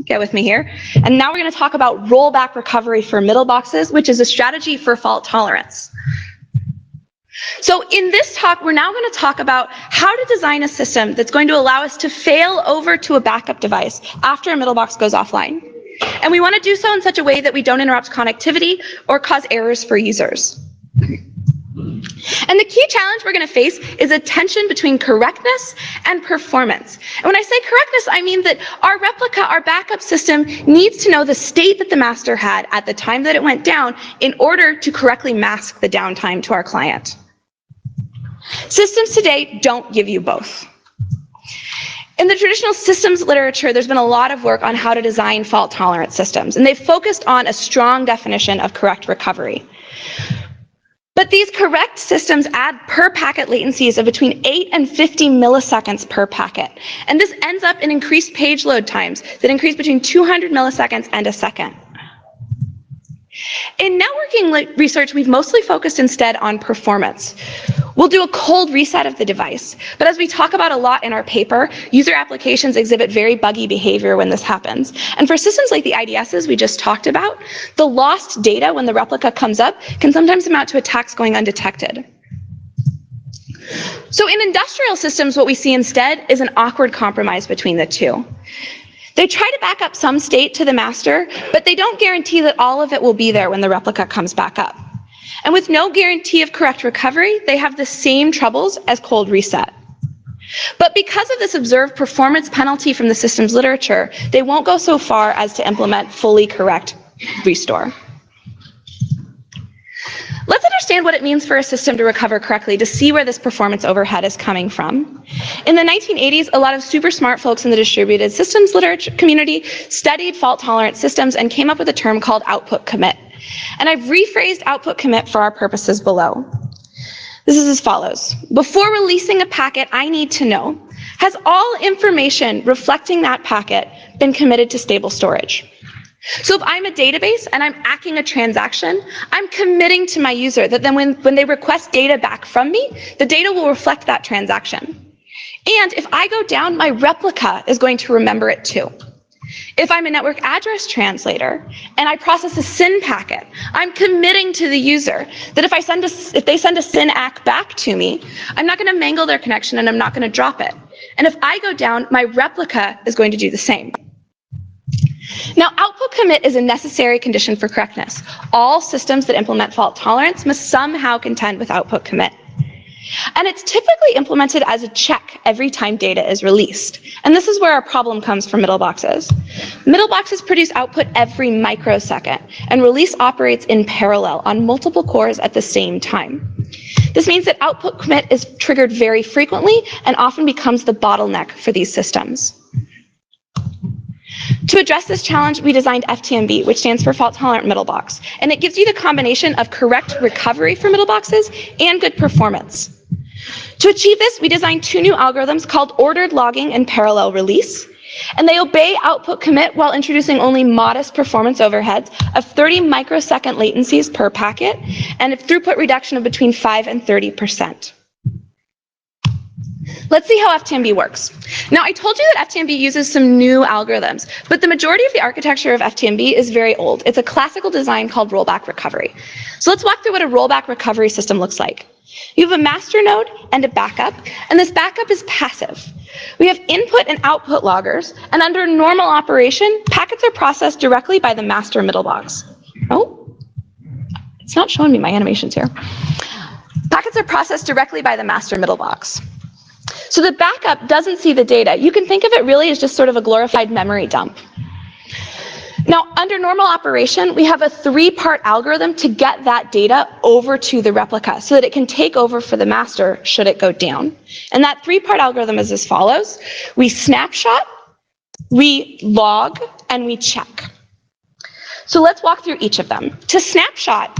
Get with me here. And now we're going to talk about rollback recovery for Middleboxes, which is a strategy for fault tolerance. So in this talk, we're now going to talk about how to design a system that's going to allow us to fail over to a backup device after a Middlebox goes offline. And we want to do so in such a way that we don't interrupt connectivity or cause errors for users. And the key challenge we're going to face is a tension between correctness and performance. And when I say correctness, I mean that our replica, our backup system, needs to know the state that the master had at the time that it went down in order to correctly mask the downtime to our client. Systems today don't give you both. In the traditional systems literature, there's been a lot of work on how to design fault-tolerant systems, and they've focused on a strong definition of correct recovery. But these correct systems add per-packet latencies of between 8 and 50 milliseconds per packet, and this ends up in increased page load times that increase between 200 milliseconds and a second. In networking research, we've mostly focused instead on performance. We'll do a cold reset of the device, but as we talk about a lot in our paper, user applications exhibit very buggy behavior when this happens. And for systems like the IDSs we just talked about, the lost data when the replica comes up can sometimes amount to attacks going undetected. So in industrial systems, what we see instead is an awkward compromise between the two. They try to back up some state to the master, but they don't guarantee that all of it will be there when the replica comes back up. And with no guarantee of correct recovery, they have the same troubles as cold reset. But because of this observed performance penalty from the systems literature, they won't go so far as to implement fully correct restore. Let's understand what it means for a system to recover correctly to see where this performance overhead is coming from. In the 1980s, a lot of super smart folks in the distributed systems literature community studied fault-tolerant systems and came up with a term called output commit. And I've rephrased output commit for our purposes below. This is as follows. Before releasing a packet, I need to know, has all information reflecting that packet been committed to stable storage? So if I'm a database and I'm acking a transaction, I'm committing to my user that then when they request data back from me, the data will reflect that transaction. And if I go down, my replica is going to remember it too. If I'm a network address translator and I process a SYN packet, I'm committing to the user that if they send a SYN ACK back to me, I'm not going to mangle their connection and I'm not going to drop it. And if I go down, my replica is going to do the same. Now, output commit is a necessary condition for correctness. All systems that implement fault tolerance must somehow contend with output commit. And it's typically implemented as a check every time data is released. And this is where our problem comes from Middleboxes. Middleboxes produce output every microsecond, and release operates in parallel on multiple cores at the same time. This means that output commit is triggered very frequently and often becomes the bottleneck for these systems. To address this challenge, we designed FTMB, which stands for fault-tolerant Middlebox, and it gives you the combination of correct recovery for Middleboxes and good performance. To achieve this, we designed two new algorithms called ordered logging and parallel release, and they obey output commit while introducing only modest performance overheads of 30 microsecond latencies per packet and a throughput reduction of between 5 and 30%. Let's see how FTMB works. Now, I told you that FTMB uses some new algorithms, but the majority of the architecture of FTMB is very old. It's a classical design called rollback recovery. So let's walk through what a rollback recovery system looks like. You have a master node and a backup, and this backup is passive. We have input and output loggers, and under normal operation, packets are processed directly by the master Middlebox. Oh, it's not showing me my animations here. Packets are processed directly by the master Middlebox. So the backup doesn't see the data. You can think of it really as just sort of a glorified memory dump. Now, under normal operation, we have a three-part algorithm to get that data over to the replica so that it can take over for the master should it go down. And that three-part algorithm is as follows. We snapshot, we log, and we check. So let's walk through each of them. To snapshot,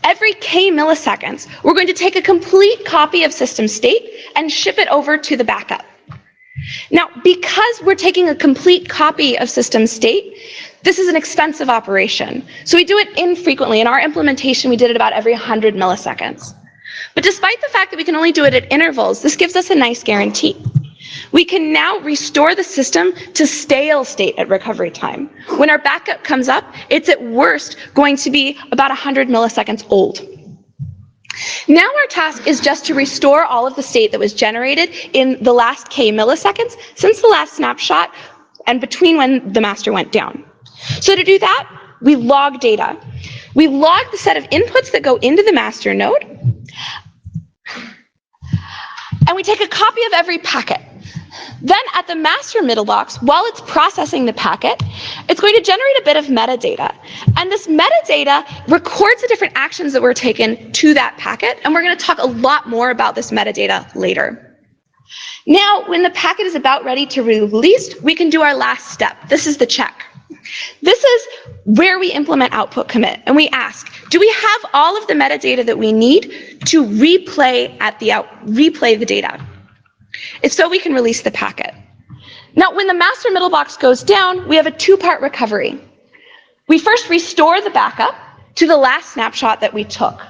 every k milliseconds, we're going to take a complete copy of system state and ship it over to the backup. Now, because we're taking a complete copy of system state, this is an expensive operation. So we do it infrequently. In our implementation, we did it about every 100 milliseconds. But despite the fact that we can only do it at intervals, this gives us a nice guarantee. We can now restore the system to stale state at recovery time. When our backup comes up, it's at worst going to be about 100 milliseconds old. Now our task is just to restore all of the state that was generated in the last k milliseconds since the last snapshot and between when the master went down. So to do that, we log data. We log the set of inputs that go into the master node, and we take a copy of every packet. Then at the master Middlebox, while it's processing the packet, it's going to generate a bit of metadata. And this metadata records the different actions that were taken to that packet, and we're going to talk a lot more about this metadata later. Now, when the packet is about ready to be released, we can do our last step. This is the check. This is where we implement output commit, and we ask, do we have all of the metadata that we need to replay the data? If so, we can release the packet. Now, when the master Middlebox goes down, we have a two-part recovery. We first restore the backup to the last snapshot that we took.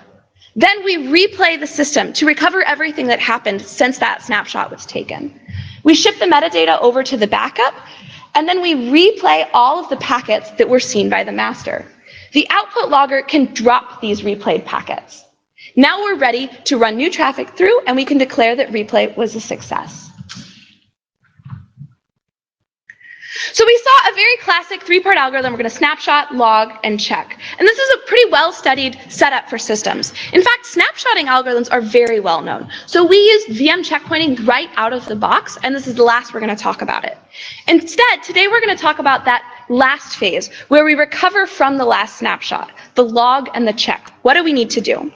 Then we replay the system to recover everything that happened since that snapshot was taken. We ship the metadata over to the backup, and then we replay all of the packets that were seen by the master. The output logger can drop these replayed packets. Now we're ready to run new traffic through, and we can declare that replay was a success. So we saw a very classic three-part algorithm. We're going to snapshot, log, and check. And this is a pretty well-studied setup for systems. In fact, snapshotting algorithms are very well known. So we use VM checkpointing right out of the box, and this is the last we're going to talk about it. Instead, today we're going to talk about that last phase, where we recover from the last snapshot, the log and the check. What do we need to do?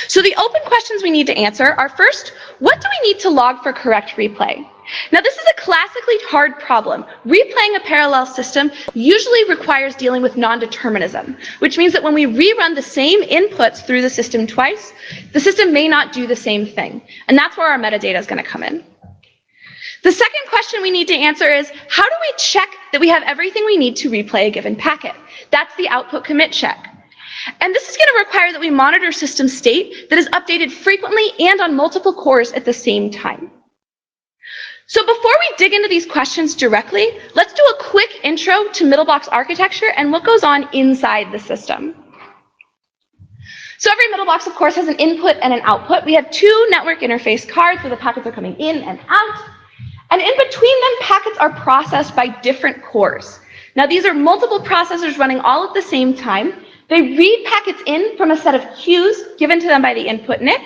So the open questions we need to answer are, first, what do we need to log for correct replay? Now, this is a classically hard problem. Replaying a parallel system usually requires dealing with non-determinism, which means that when we rerun the same inputs through the system twice, the system may not do the same thing. And that's where our metadata is going to come in. The second question we need to answer is, how do we check that we have everything we need to replay a given packet? That's the output commit check. And this is going to require that we monitor system state that is updated frequently and on multiple cores at the same time. So before we dig into these questions directly, let's do a quick intro to Middlebox architecture and what goes on inside the system. So every Middlebox, of course, has an input and an output. We have two network interface cards where the packets are coming in and out. And in between them, packets are processed by different cores. Now, these are multiple processors running all at the same time. They read packets in from a set of queues given to them by the input NIC,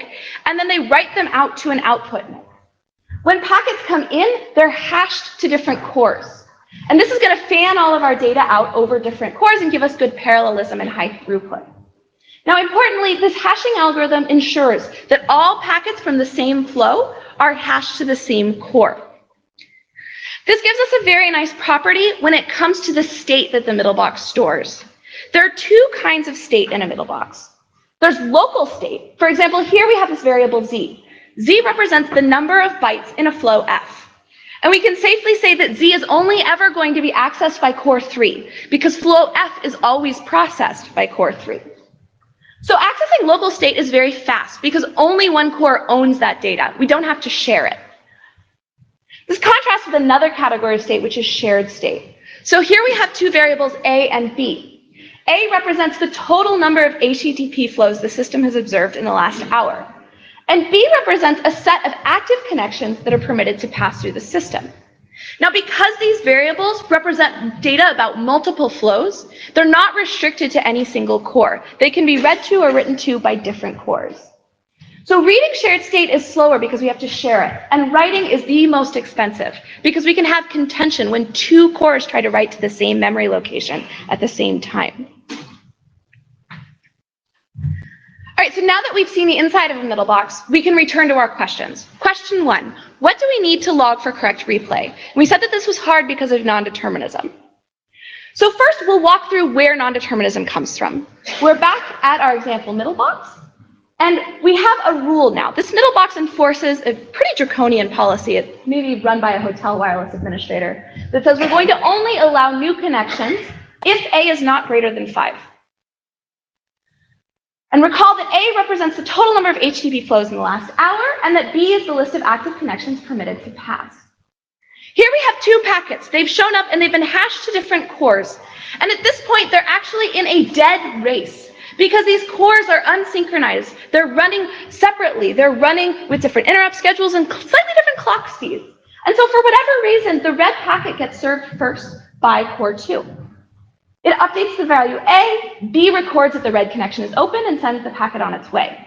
and then they write them out to an output NIC. When packets come in, they're hashed to different cores. And this is going to fan all of our data out over different cores and give us good parallelism and high throughput. Now, importantly, this hashing algorithm ensures that all packets from the same flow are hashed to the same core. This gives us a very nice property when it comes to the state that the Middlebox stores. There are two kinds of state in a Middlebox. There's local state. For example, here we have this variable z. Z represents the number of bytes in a flow F. And we can safely say that Z is only ever going to be accessed by core 3, because flow F is always processed by core 3. So accessing local state is very fast, because only one core owns that data. We don't have to share it. This contrasts with another category of state, which is shared state. So here we have two variables, A and B. A represents the total number of HTTP flows the system has observed in the last hour. And B represents a set of active connections that are permitted to pass through the system. Now, because these variables represent data about multiple flows, they're not restricted to any single core. They can be read to or written to by different cores. So reading shared state is slower because we have to share it. And writing is the most expensive because we can have contention when two cores try to write to the same memory location at the same time. All right, so now that we've seen the inside of a Middlebox, we can return to our questions. Question 1, what do we need to log for correct replay? And we said that this was hard because of non-determinism. So first, we'll walk through where non-determinism comes from. We're back at our example Middlebox, and we have a rule now. This Middlebox enforces a pretty draconian policy. It's maybe run by a hotel wireless administrator that says we're going to only allow new connections if A is not greater than 5. And recall that A represents the total number of HTTP flows in the last hour, and that B is the list of active connections permitted to pass. Here we have two packets. They've shown up and they've been hashed to different cores. And at this point, they're actually in a dead race because these cores are unsynchronized. They're running separately. They're running with different interrupt schedules and slightly different clock speeds. And so for whatever reason, the red packet gets served first by core 2. It updates the value A, B records that the red connection is open and sends the packet on its way.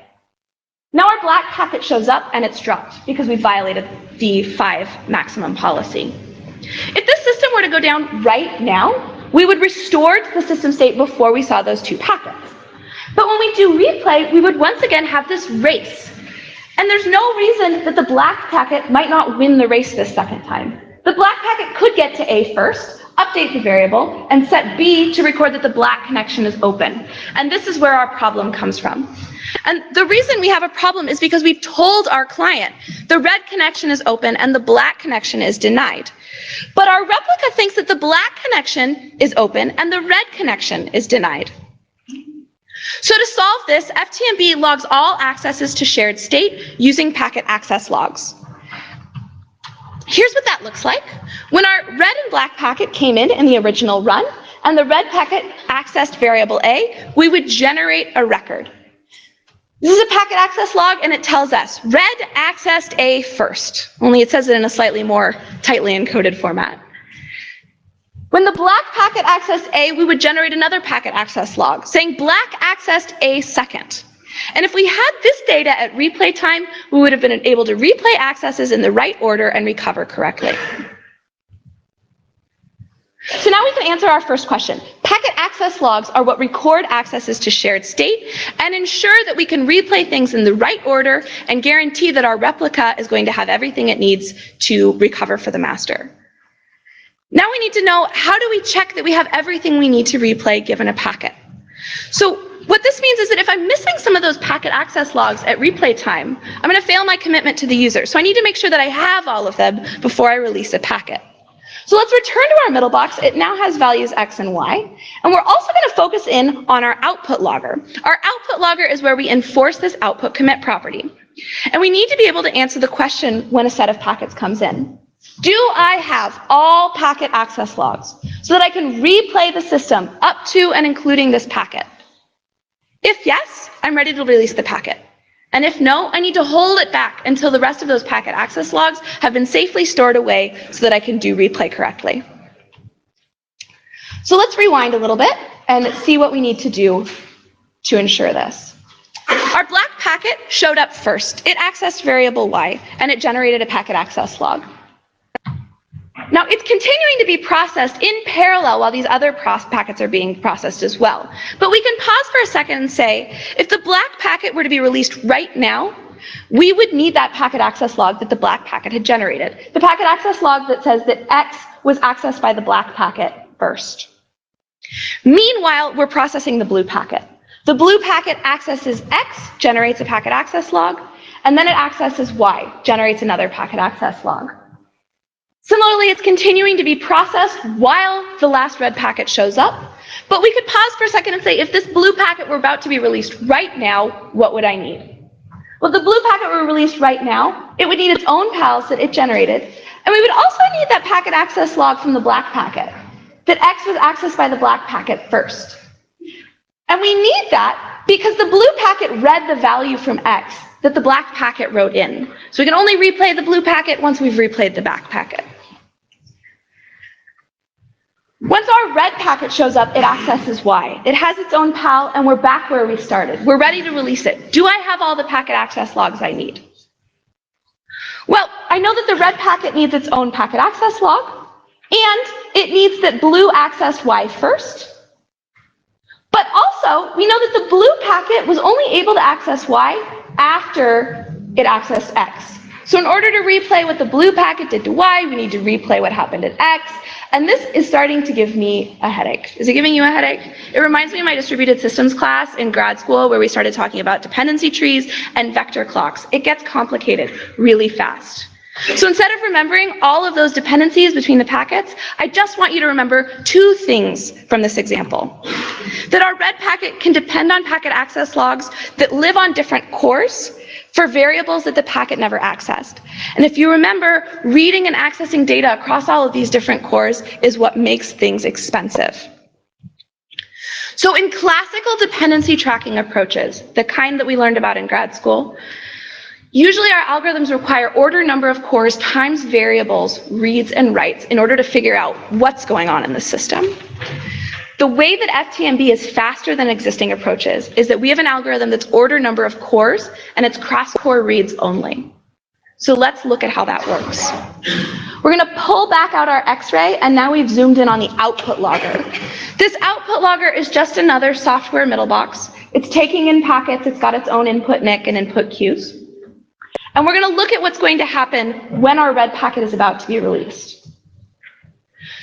Now our black packet shows up and it's dropped because we violated the 5 maximum policy. If this system were to go down right now, we would restore to the system state before we saw those 2 packets. But when we do replay, we would once again have this race. And there's no reason that the black packet might not win the race this second time. The black packet could get to A first, update the variable, and set B to record that the black connection is open. And this is where our problem comes from. And the reason we have a problem is because we've told our client the red connection is open and the black connection is denied. But our replica thinks that the black connection is open and the red connection is denied. So to solve this, FTMB logs all accesses to shared state using packet access logs. Here's what that looks like. When our red and black packet came in the original run, and the red packet accessed variable A, we would generate a record. This is a packet access log, and it tells us red accessed A first, only it says it in a slightly more tightly encoded format. When the black packet accessed A, we would generate another packet access log saying black accessed A second. And if we had this data at replay time, we would have been able to replay accesses in the right order and recover correctly. So now we can answer our first question. Packet access logs are what record accesses to shared state and ensure that we can replay things in the right order and guarantee that our replica is going to have everything it needs to recover for the master. Now we need to know, how do we check that we have everything we need to replay given a packet? So what this means is that if I'm missing some of those packet access logs at replay time, I'm going to fail my commitment to the user. So I need to make sure that I have all of them before I release a packet. So let's return to our Middlebox. It now has values X and Y. And we're also going to focus in on our output logger. Our output logger is where we enforce this output commit property. And we need to be able to answer the question when a set of packets comes in. Do I have all packet access logs so that I can replay the system up to and including this packet? If yes, I'm ready to release the packet. And if no, I need to hold it back until the rest of those packet access logs have been safely stored away so that I can do replay correctly. So let's rewind a little bit and see what we need to do to ensure this. Our black packet showed up first. It accessed variable Y, and it generated a packet access log. Now, it's continuing to be processed in parallel while these other packets are being processed as well. But we can pause for a second and say, if the black packet were to be released right now, we would need that packet access log that the black packet had generated. The packet access log that says that X was accessed by the black packet first. Meanwhile, we're processing the blue packet. The blue packet accesses X, generates a packet access log, and then it accesses Y, generates another packet access log. Similarly, it's continuing to be processed while the last red packet shows up, but we could pause for a second and say, if this blue packet were about to be released right now, what would I need? Well, if the blue packet were released right now, it would need its own pals that it generated, and we would also need that packet access log from the black packet, that X was accessed by the black packet first. And we need that because the blue packet read the value from X that the black packet wrote in. So we can only replay the blue packet once we've replayed the black packet. Once our red packet shows up, it accesses Y. It has its own pal, and we're back where we started. We're ready to release it. Do I have all the packet access logs I need? Well, I know that the red packet needs its own packet access log, and it needs that blue access Y first. But also, we know that the blue packet was only able to access Y after it accessed X. So in order to replay what the blue packet did to Y, we need to replay what happened at X. And this is starting to give me a headache. Is it giving you a headache? It reminds me of my distributed systems class in grad school where we started talking about dependency trees and vector clocks. It gets complicated really fast. So instead of remembering all of those dependencies between the packets, I just want you to remember two things from this example. That our red packet can depend on packet access logs that live on different cores for variables that the packet never accessed. And if you remember, reading and accessing data across all of these different cores is what makes things expensive. So in classical dependency tracking approaches, the kind that we learned about in grad school, usually our algorithms require order number of cores times variables, reads and writes, in order to figure out what's going on in the system. The way that FTMB is faster than existing approaches is that we have an algorithm that's order number of cores and it's cross-core reads only. So let's look at how that works. We're going to pull back out our X-ray, and now we've zoomed in on the output logger. This output logger is just another software Middlebox. It's taking in packets, it's got its own input NIC and input queues. And we're going to look at what's going to happen when our red packet is about to be released.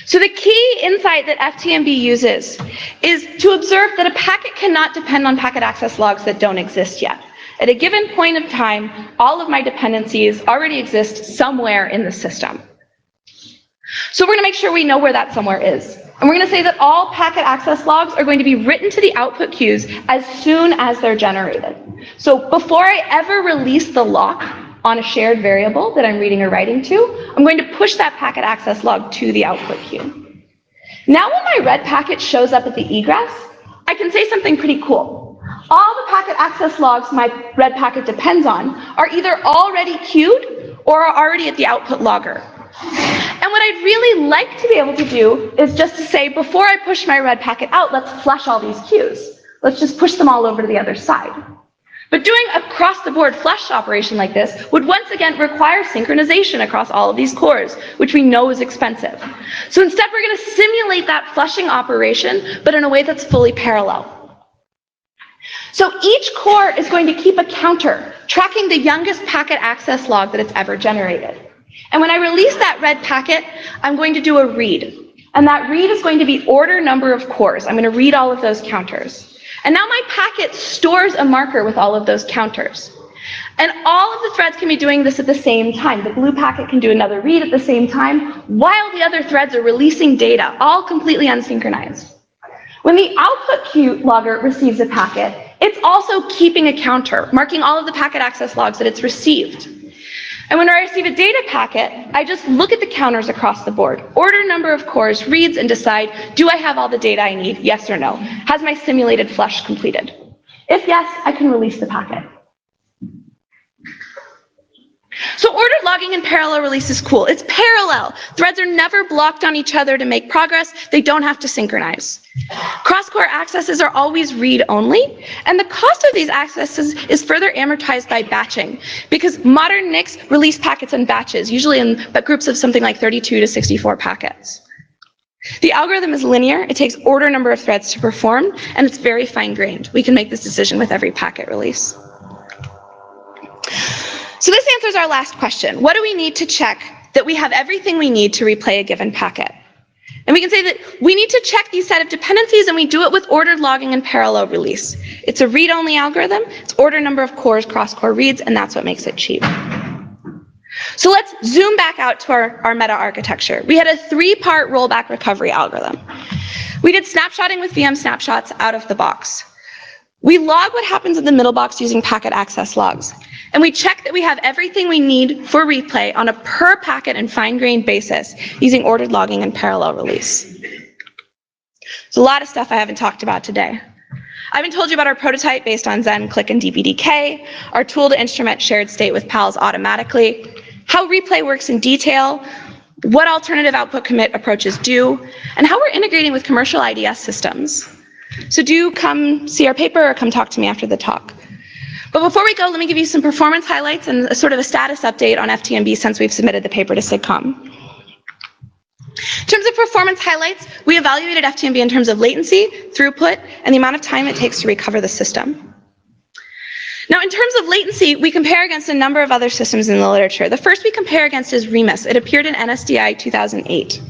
So the key insight that FTMB uses is to observe that a packet cannot depend on packet access logs that don't exist yet. At a given point of time, all of my dependencies already exist somewhere in the system. So we're going to make sure we know where that somewhere is. And we're going to say that all packet access logs are going to be written to the output queues as soon as they're generated. So before I ever release the lock on a shared variable that I'm reading or writing to, I'm going to push that packet access log to the output queue. Now when my red packet shows up at the egress, I can say something pretty cool. All the packet access logs my red packet depends on are either already queued or are already at the output logger. And what I'd really like to be able to do is just to say, before I push my red packet out, let's flush all these queues. Let's just push them all over to the other side. But doing a cross-the-board flush operation like this would once again require synchronization across all of these cores, which we know is expensive. So instead, we're going to simulate that flushing operation, but in a way that's fully parallel. So each core is going to keep a counter, tracking the youngest packet access log that it's ever generated. And when I release that red packet, I'm going to do a read. And that read is going to be order number of cores. I'm going to read all of those counters. And now my packet stores a marker with all of those counters. And all of the threads can be doing this at the same time. The blue packet can do another read at the same time, while the other threads are releasing data, all completely unsynchronized. When the output queue logger receives a packet, it's also keeping a counter, marking all of the packet access logs that it's received. And when I receive a data packet, I just look at the counters across the board, order number of cores, reads, and decide, do I have all the data I need, yes or no? Has my simulated flush completed? If yes, I can release the packet. So ordered logging and parallel release is cool. It's parallel. Threads are never blocked on each other to make progress. They don't have to synchronize. Cross-core accesses are always read-only, and the cost of these accesses is further amortized by batching, because modern NICs release packets in batches, usually in groups of something like 32 to 64 packets. The algorithm is linear. It takes order number of threads to perform, and it's very fine-grained. We can make this decision with every packet release. So this answers our last question. What do we need to check that we have everything we need to replay a given packet? And we can say that we need to check these set of dependencies, and we do it with ordered logging and parallel release. It's a read-only algorithm. It's order number of cores, cross-core reads, and that's what makes it cheap. So let's zoom back out to our meta architecture. We had a 3-part rollback recovery algorithm. We did snapshotting with VM snapshots out of the box. We log what happens in the Middlebox using packet access logs. And we check that we have everything we need for replay on a per packet and fine-grained basis using ordered logging and parallel release. There's a lot of stuff I haven't talked about today. I haven't told you about our prototype based on Zen, Click, and DBDK, our tool to instrument shared state with PALs automatically, how replay works in detail, what alternative output commit approaches do, and how we're integrating with commercial IDS systems. So do come see our paper or come talk to me after the talk. But before we go, let me give you some performance highlights and a sort of a status update on FTMB since we've submitted the paper to SIGCOMM. In terms of performance highlights, we evaluated FTMB in terms of latency, throughput, and the amount of time it takes to recover the system. Now, in terms of latency, we compare against a number of other systems in the literature. The first we compare against is Remus. It appeared in NSDI 2008.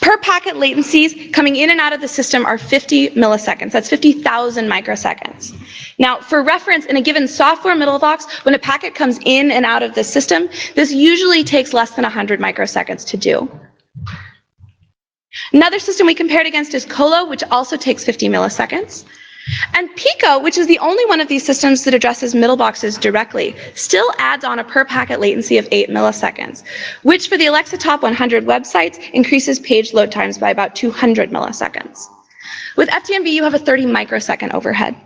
Per packet latencies coming in and out of the system are 50 milliseconds. That's 50,000 microseconds. Now, for reference, in a given software Middlebox, when a packet comes in and out of the system, this usually takes less than 100 microseconds to do. Another system we compared against is Colo, which also takes 50 milliseconds. And Pico, which is the only one of these systems that addresses Middleboxes directly, still adds on a per packet latency of 8 milliseconds, which for the Alexa Top 100 websites increases page load times by about 200 milliseconds. With FTMB, you have a 30 microsecond overhead.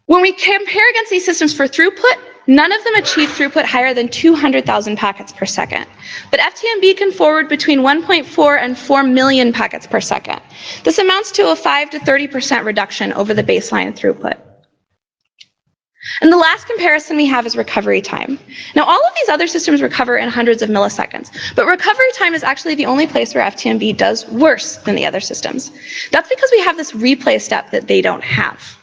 When we compare against these systems for throughput, none of them achieve throughput higher than 200,000 packets per second. But FTMB can forward between 1.4 and 4 million packets per second. This amounts to a 5 to 30% reduction over the baseline throughput. And the last comparison we have is recovery time. Now, all of these other systems recover in hundreds of milliseconds, but recovery time is actually the only place where FTMB does worse than the other systems. That's because we have this replay step that they don't have.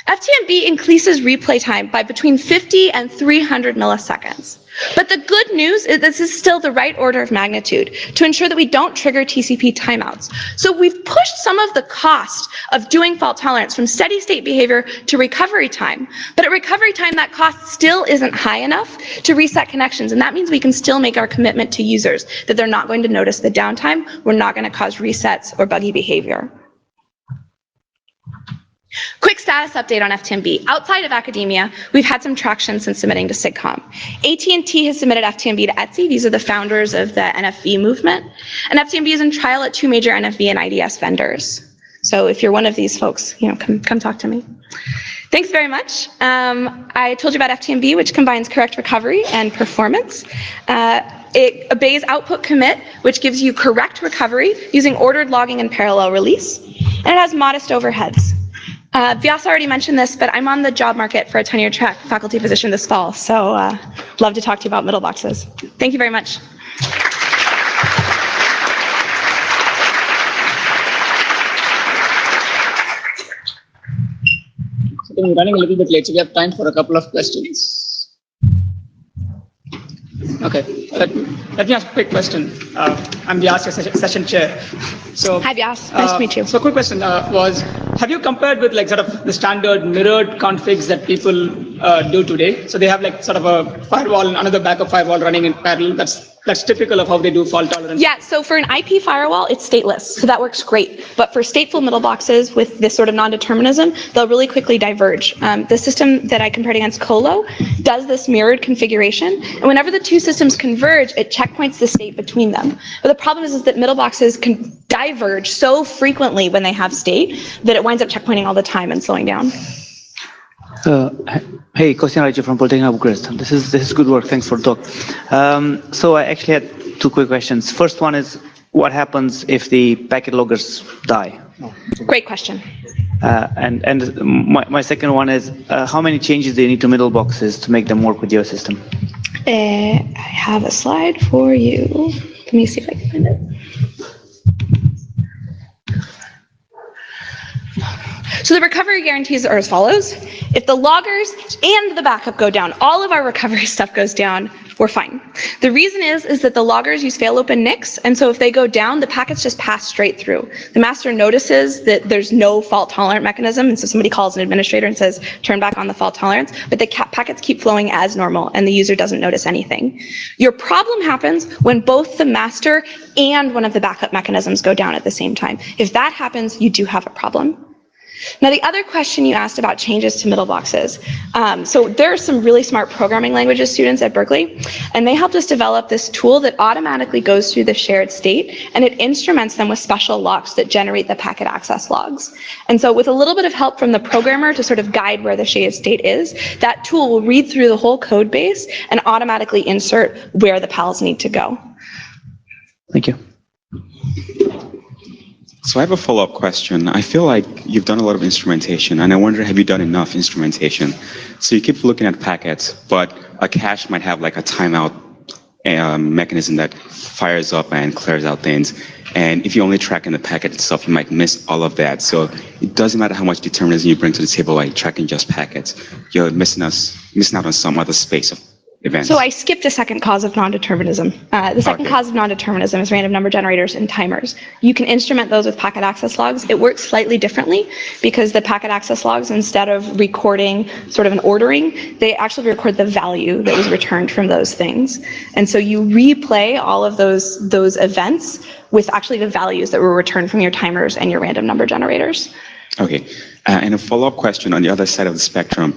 FTMB increases replay time by between 50 and 300 milliseconds. But the good news is this is still the right order of magnitude to ensure that we don't trigger TCP timeouts. So we've pushed some of the cost of doing fault tolerance from steady state behavior to recovery time. But at recovery time, that cost still isn't high enough to reset connections. And that means we can still make our commitment to users that they're not going to notice the downtime, we're not going to cause resets or buggy behavior. Quick status update on FTMB. Outside of academia, we've had some traction since submitting to SIGCOMM. AT&T has submitted FTMB to Etsy. These are the founders of the NFV movement. And FTMB is in trial at 2 major NFV and IDS vendors. So if you're one of these folks, come talk to me. Thanks very much. I told you about FTMB, which combines correct recovery and performance. It obeys output commit, which gives you correct recovery using ordered logging and parallel release. And it has modest overheads. Vyas already mentioned this, but I'm on the job market for a tenure track faculty position this fall, so love to talk to you about Middleboxes. Thank you very much. So we're running a little bit late, so we have time for a couple of questions. Okay, let me ask a quick question. I'm Vyas, your session chair. So, hi Vyas, nice to meet you. So quick question was, have you compared with like sort of the standard mirrored configs that people do today? So they have like sort of a firewall and another backup firewall running in parallel. That's typical of how they do fault tolerance. Yeah, so for an IP firewall, it's stateless, so that works great. But for stateful Middleboxes with this sort of non-determinism, they'll really quickly diverge. The system that I compared against Colo does this mirrored configuration, and whenever the two systems converge, it checkpoints the state between them. But the problem is that Middleboxes can diverge so frequently when they have state that it winds up checkpointing all the time and slowing down. Hey, Kostyan Raja from Polytechnic Bucharest. This is good work. Thanks for the talk. So I actually had 2 quick questions. First one is, what happens if the packet loggers die? Great question. And my second one is, how many changes do you need to Middleboxes to make them work with your system? I have a slide for you. Let me see if I can find it. So the recovery guarantees are as follows. If the loggers and the backup go down, all of our recovery stuff goes down, we're fine. The reason is that the loggers use fail-open NICs, and so if they go down, the packets just pass straight through. The master notices that there's no fault-tolerant mechanism, and so somebody calls an administrator and says, turn back on the fault tolerance, but the packets keep flowing as normal, and the user doesn't notice anything. Your problem happens when both the master and one of the backup mechanisms go down at the same time. If that happens, you do have a problem. Now, the other question you asked about changes to Middleboxes. So there are some really smart programming languages students at Berkeley, and they helped us develop this tool that automatically goes through the shared state, and it instruments them with special locks that generate the packet access logs. And so with a little bit of help from the programmer to sort of guide where the shared state is, that tool will read through the whole code base and automatically insert where the PALs need to go. Thank you. So I have a follow-up question. I feel like you've done a lot of instrumentation, and I wonder, have you done enough instrumentation? So you keep looking at packets, but a cache might have like a timeout mechanism that fires up and clears out things. And if you only track in the packet itself, you might miss all of that. So it doesn't matter how much determinism you bring to the table by tracking just packets. You're missing out on some other space of events? So I skipped a second cause of non-determinism. The second Okay. cause of non-determinism is random number generators and timers. You can instrument those with packet access logs. It works slightly differently because the packet access logs, instead of recording sort of an ordering, they actually record the value that was returned from those things. And so you replay all of those events with actually the values that were returned from your timers and your random number generators. Okay, and a follow-up question on the other side of the spectrum.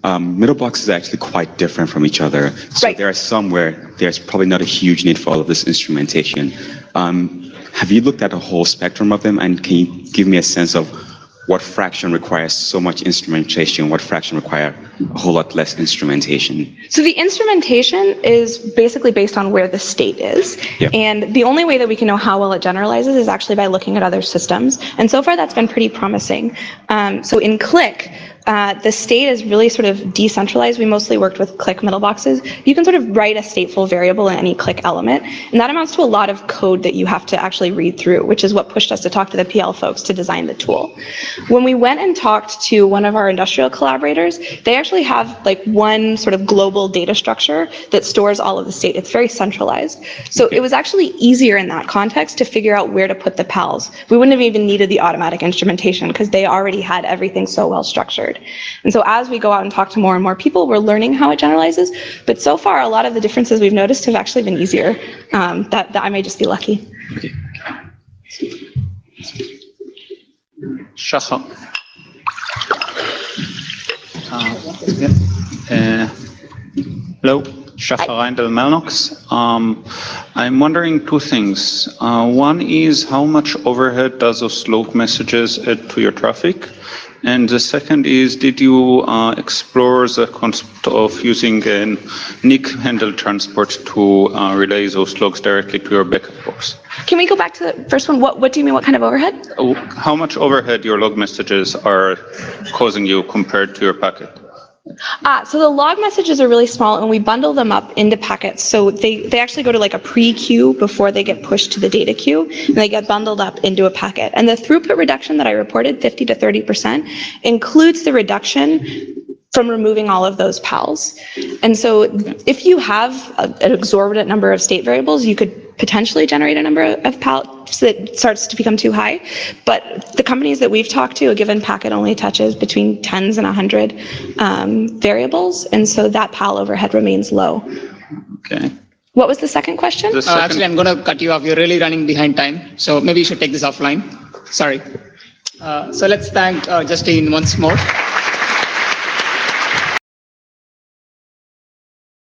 Middlebox is actually quite different from each other. So Right. there are some where there's probably not a huge need for all of this instrumentation. Have you looked at the whole spectrum of them, and can you give me a sense of what fraction requires so much instrumentation, what fraction require a whole lot less instrumentation? So the instrumentation is basically based on where the state is. Yeah. And the only way that we can know how well it generalizes is actually by looking at other systems. And so far that's been pretty promising. So in Click, the state is really sort of decentralized. We mostly worked with Click Middleboxes. You can sort of write a stateful variable in any Click element, and that amounts to a lot of code that you have to actually read through, which is what pushed us to talk to the PL folks to design the tool. When we went and talked to one of our industrial collaborators, they actually have like one sort of global data structure that stores all of the state. It's very centralized. So it was actually easier in that context to figure out where to put the pals. We wouldn't have even needed the automatic instrumentation because they already had everything so well structured. And so as we go out and talk to more and more people, we're learning how it generalizes. But so far, a lot of the differences we've noticed have actually been easier. That I may just be lucky. Okay. Shachar. Hello, Shachar Reindl, Melnox. I'm wondering two things. One is how much overhead does those log messages add to your traffic? And the second is, did you explore the concept of using a NIC handle transport to relay those logs directly to your backup box? Can we go back to the first one? What do you mean, what kind of overhead? How much overhead your log messages are causing you compared to your packet? So the log messages are really small, and we bundle them up into packets. So they actually go to like a pre-queue before they get pushed to the data queue, and they get bundled up into a packet. And the throughput reduction that I reported, 50 to 30%, includes the reduction from removing all of those pals. And so if you have an exorbitant number of state variables, you could potentially generate a number of pals that starts to become too high. But the companies that we've talked to, a given packet only touches between tens and 100 variables. And so that pal overhead remains low. Okay. What was the second question? The second- Actually, I'm going to cut you off. You're really running behind time. So maybe you should take this offline. Sorry. So let's thank Justine once more.